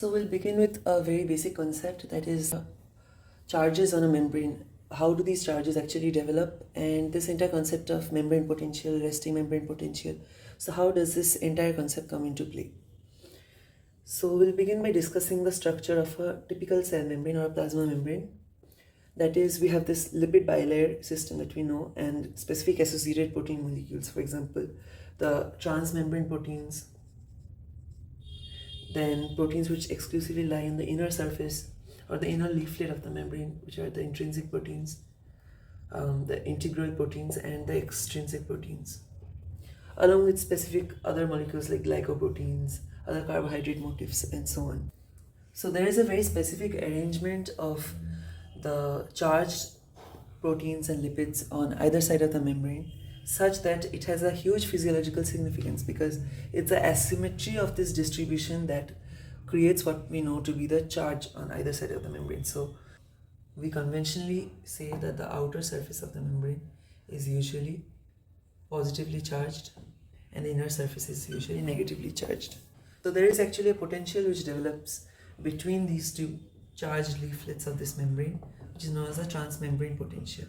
So we'll begin with a very basic concept, that is charges on a membrane. How do these charges actually develop, and this entire concept of membrane potential, resting membrane potential. So how does this entire concept come into play? So we'll begin by discussing the structure of a typical cell membrane or a plasma membrane. That is, we have this lipid bilayer system that we know and specific associated protein molecules. For example, the transmembrane proteins, then proteins which exclusively lie in the inner surface or the inner leaflet of the membrane, which are the intrinsic proteins, the integral proteins, and the extrinsic proteins, along with specific other molecules like glycoproteins, other carbohydrate motifs, and so on. So there is a very specific arrangement of the charged proteins and lipids on either side of the membrane, such that it has a huge physiological significance, because it's the asymmetry of this distribution that creates what we know to be the charge on either side of the membrane. So we conventionally say that the outer surface of the membrane is usually positively charged and the inner surface is usually negatively charged. So there is actually a potential which develops between these two charged leaflets of this membrane, which is known as a transmembrane potential.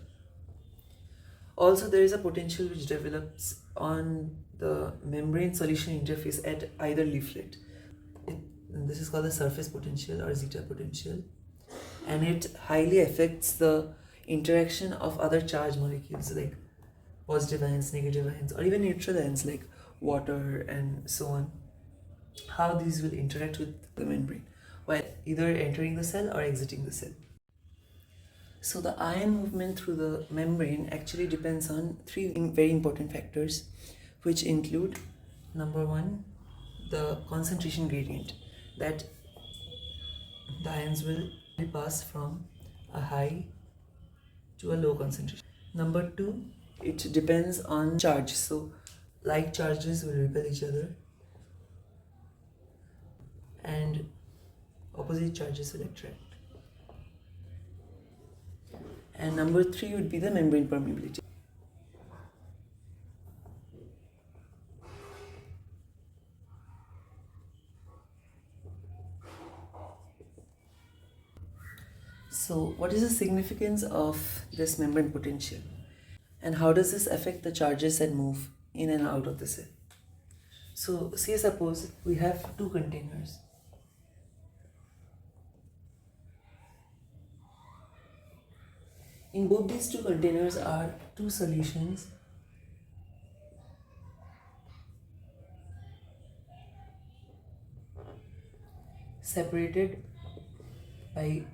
Also, there is a potential which develops on the membrane solution interface at either leaflet. This is called the surface potential or zeta potential, and it highly affects the interaction of other charged molecules like positive ions, negative ions, or even neutral ions like water and so on, how these will interact with the membrane while either entering the cell or exiting the cell. So the ion movement through the membrane actually depends on three very important factors, which include: number one, the concentration gradient, that the ions will pass from a high to a low concentration. Number two, it depends on charge. So like charges will repel each other and opposite charges will attract. And number three would be the membrane permeability. So what is the significance of this membrane potential? And how does this affect the charges that move in and out of the cell? So say suppose we have two containers. In both these two containers are two solutions separated by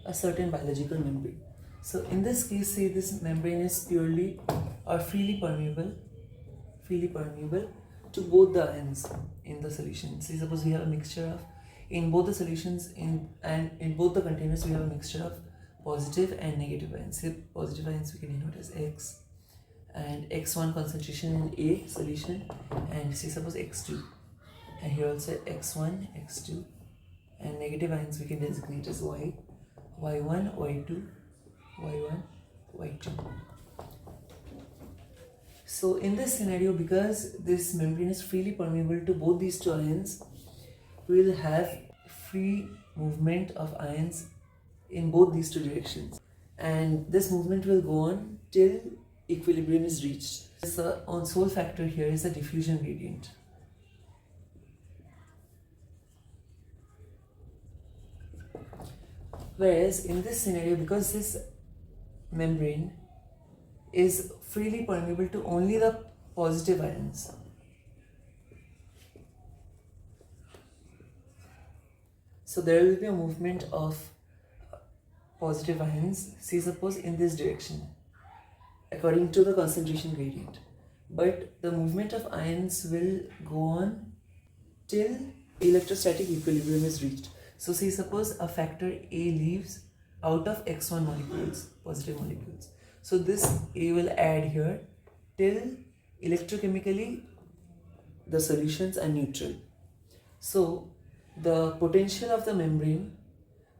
a certain biological membrane. So in this case, say this membrane is purely or freely permeable to both the ions in the solution. Say suppose we have a mixture of, in both the solutions in both the containers we have a mixture of positive and negative ions. Say positive ions we can denote as X, and X1 concentration in A solution, and say suppose X2, and here also X1, X2, and negative ions we can designate as Y, Y1, Y2, Y1, Y2. So in this scenario, because this membrane is freely permeable to both these two ions, we will have free movement of ions in both these two directions, and this movement will go on till equilibrium is reached. The sole factor here is the diffusion gradient. Whereas in this scenario, because this membrane is freely permeable to only the positive ions, so there will be a movement of positive ions, say suppose in this direction, according to the concentration gradient. But the movement of ions will go on till electrostatic equilibrium is reached. So say suppose a factor A leaves out of X1 molecules, positive molecules. So this A will add here till electrochemically the solutions are neutral. So the potential of the membrane,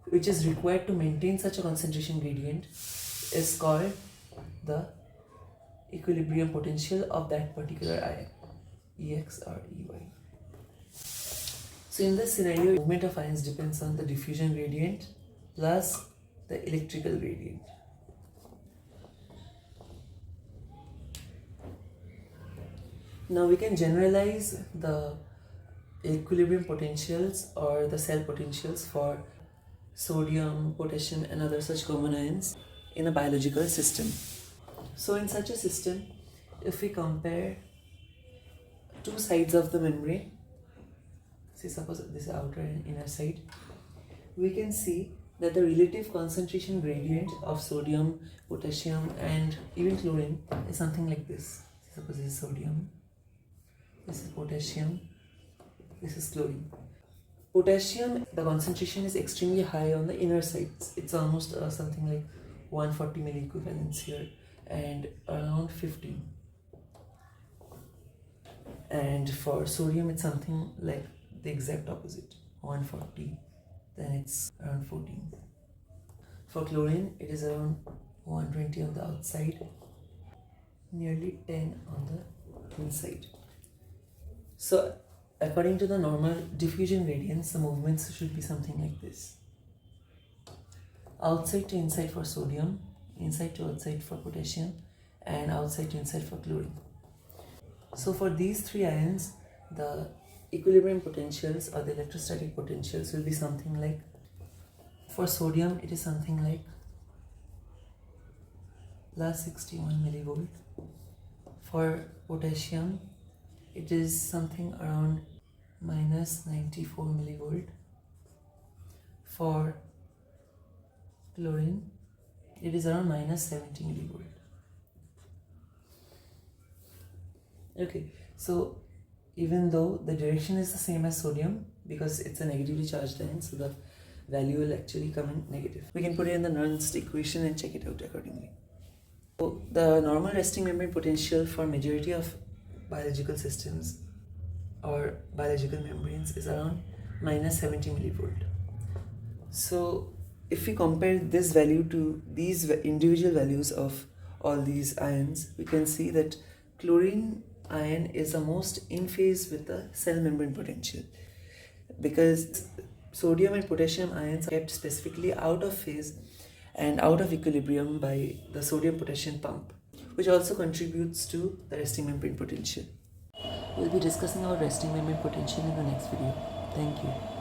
which is required to maintain such a concentration gradient, is called the equilibrium potential of that particular ion, Ex or Ey. So in this scenario, movement of ions depends on the diffusion gradient plus the electrical gradient. Now we can generalize the equilibrium potentials or the cell potentials for sodium, potassium and other such common ions in a biological system. So in such a system, if we compare two sides of the membrane, say suppose this is outer and inner side, we can see that the relative concentration gradient of sodium, potassium and even chlorine is something like this. Suppose this is sodium, this is potassium, this is chlorine. Potassium, the concentration is extremely high on the inner sides. It's almost something like 140 milliequivalents here and around 15. And for sodium, it's something like the exact opposite, 140, then it's around 14. For chlorine, it is around 120 on the outside, nearly 10 on the inside. So according to the normal diffusion gradients, the movements should be something like this. Outside to inside for sodium, inside to outside for potassium, and outside to inside for chlorine. So for these three ions, the equilibrium potentials or the electrostatic potentials will be something like, for sodium it is something like plus 61 millivolt. For potassium it is something around minus 94 millivolt. For chlorine it is around minus 70 millivolt. Okay, so even though the direction is the same as sodium, because it's a negatively charged ion, so the value will actually come in negative. We can put it in the Nernst equation and check it out accordingly. So the normal resting membrane potential for majority of biological systems or biological membranes is around minus 70 millivolt. So if we compare this value to these individual values of all these ions, we can see that chlorine ion is the most in phase with the cell membrane potential, because sodium and potassium ions are kept specifically out of phase and out of equilibrium by the sodium potassium pump, which also contributes to the resting membrane potential. We'll be discussing our resting membrane potential in the next video. Thank you.